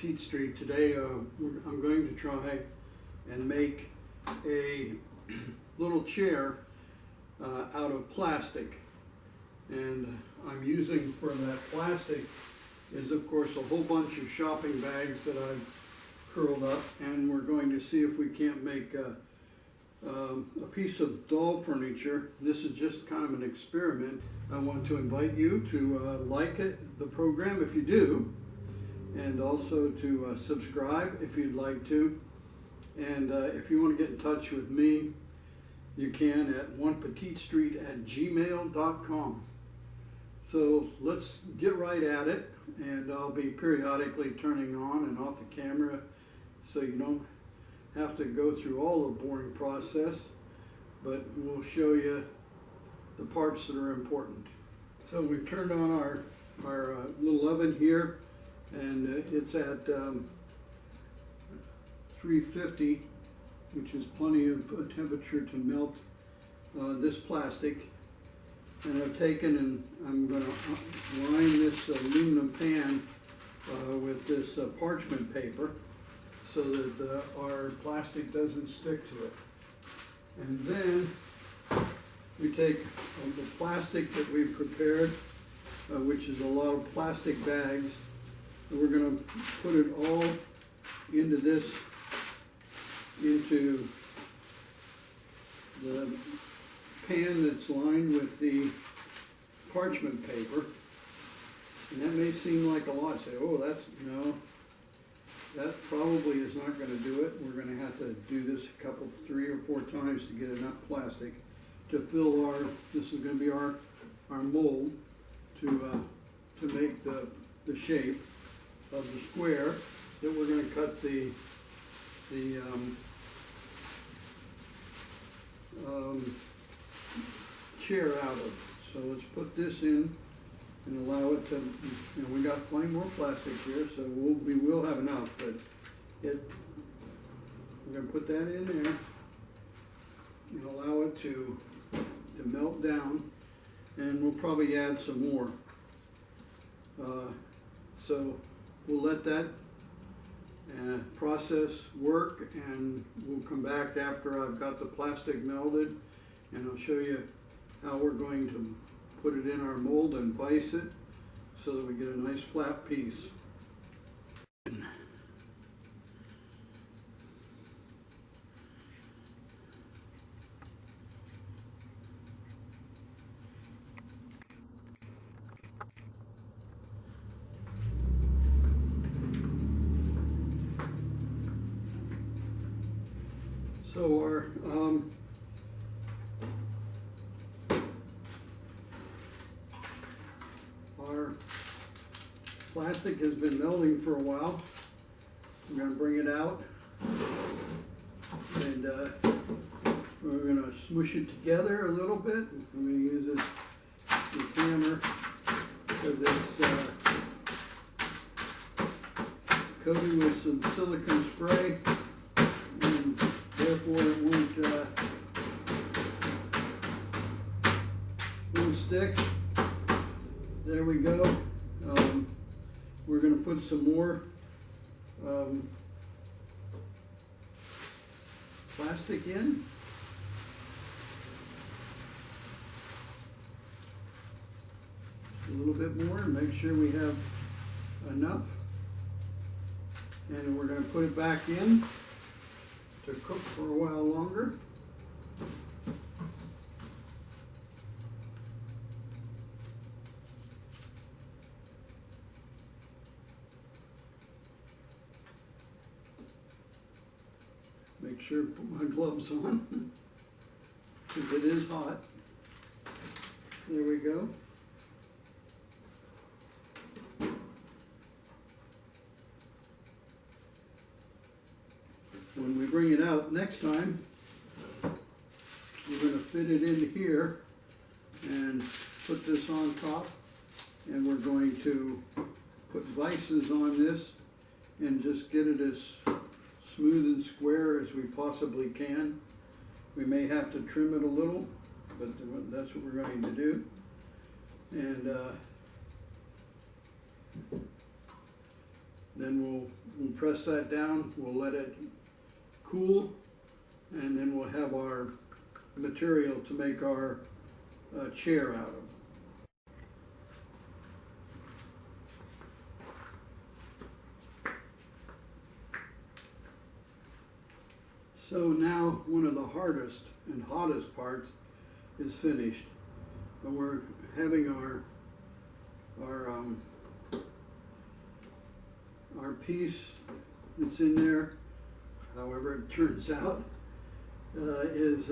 Petite Street. Today I'm going to try and make a little chair out of plastic, and I'm using for that plastic is of course a whole bunch of shopping bags that I've curled up, and we're going to see if we can't make a piece of doll furniture. This is just kind of an experiment. I want to invite you to like the program if you do, and also to subscribe if you'd like to. And if you want to get in touch with me, you can at onepetitestreet@gmail.com. So let's get right at it, and I'll be periodically turning on and off the camera so you don't have to go through all the boring process, but we'll show you the parts that are important. So we've turned on our little oven here, and it's at 350, which is plenty of temperature to melt this plastic. And I've taken and I'm going to line this aluminum pan with this parchment paper so that our plastic doesn't stick to it. And then we take the plastic that we've prepared, which is a lot of plastic bags, and we're going to put it all into the pan that's lined with the parchment paper. And that may seem like a lot. Say, oh, no, that probably is not going to do it. We're going to have to do this 3 or 4 times to get enough plastic to fill this is going to be our mold to make the shape of the square that we're going to cut the chair out of. So let's put this in and allow it to, we got plenty more plastic here, so we will have enough, but we're going to put that in there and allow it to melt down, and we'll probably add some more. So we'll let that process work, and we'll come back after I've got the plastic melted, and I'll show you how we're going to put it in our mold and vise it so that we get a nice flat piece. So our plastic has been melting for a while. I'm going to bring it out, and we're going to smush it together a little bit. I'm going to use this hammer because it's coated with some silicone spray, and therefore it won't stick. There we go. We're going to put some more plastic in. Just a little bit more, and make sure we have enough. And we're going to put it back in to cook for a while longer. Make sure to put my gloves on because it is hot. There we go. When we bring it out next time, we're going to fit it in here and put this on top, and we're going to put vices on this and just get it as smooth and square as we possibly can. We may have to trim it a little, but that's what we're going to do. And Then we'll press that down, we'll let it cool, and then we'll have our material to make our chair out of. So now one of the hardest and hottest parts is finished. And we're having our piece that's in there, however it turns out, is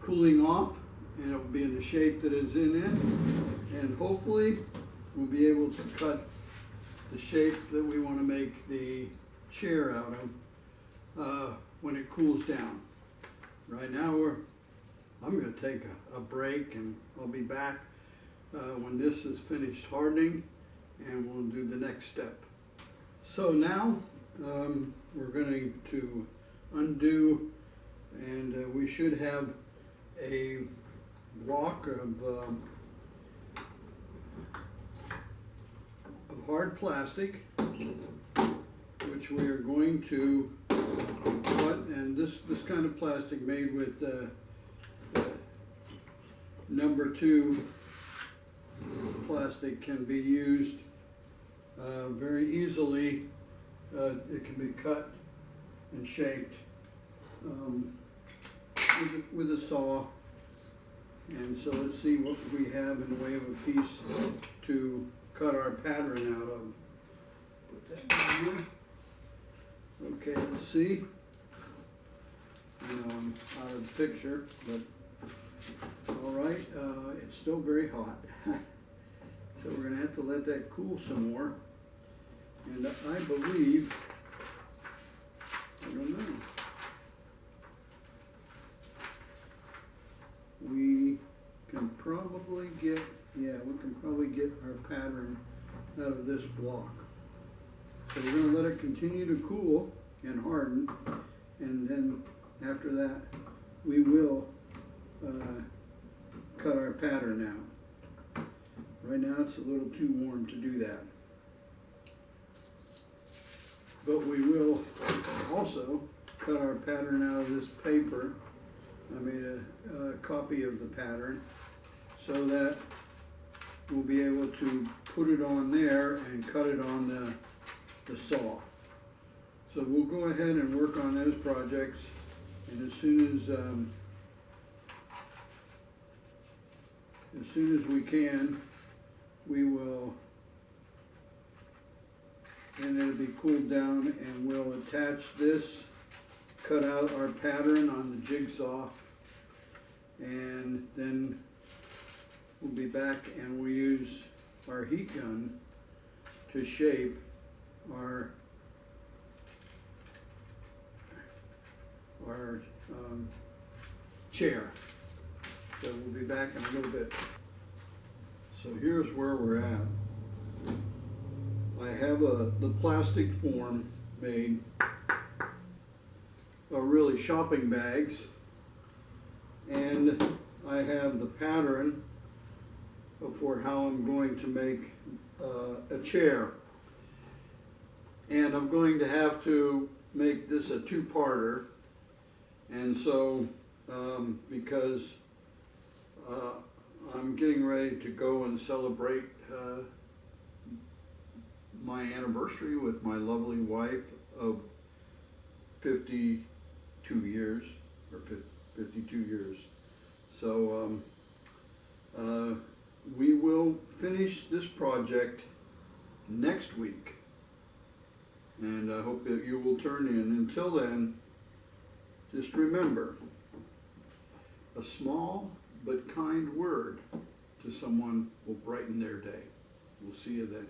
cooling off, and it'll be in the shape that it's in it. And hopefully we'll be able to cut the shape that we want to make the chair out of when it cools down. Right now I'm going to take a break, and I'll be back when this is finished hardening, and we'll do the next step. So now we're going to undo, and we should have a block of hard plastic, which we are going to cut. And this kind of plastic made with number 2 plastic can be used very easily. It can be cut and shaped with a saw. And so let's see what we have in the way of a piece to cut our pattern out of. Put that down here. Okay, let's see. I know I'm out of the picture, but all right, it's still very hot. So we're going to have to let that cool some more. And I believe, I don't know, we can probably get, we can probably get our pattern out of this block. So we're going to let it continue to cool and harden, and then after that we will cut our pattern out. Right now it's a little too warm to do that. But we will also cut our pattern out of this paper. I made a copy of the pattern so that we'll be able to put it on there and cut it on the saw. So we'll go ahead and work on those projects, and as soon as we can, we will, and it'll be cooled down, and we'll attach this, cut out our pattern on the jigsaw, and then we'll be back and we'll use our heat gun to shape our chair. So we'll be back in a little bit. So here's where we're at. I have the plastic form made, really shopping bags, and I have the pattern for how I'm going to make a chair. And I'm going to have to make this a two-parter, and so because I'm getting ready to go and celebrate my anniversary with my lovely wife of 52 years, or 52 years. So we will finish this project next week, and I hope that you will turn in. Until then, just remember, a small but kind word to someone will brighten their day. We'll see you then.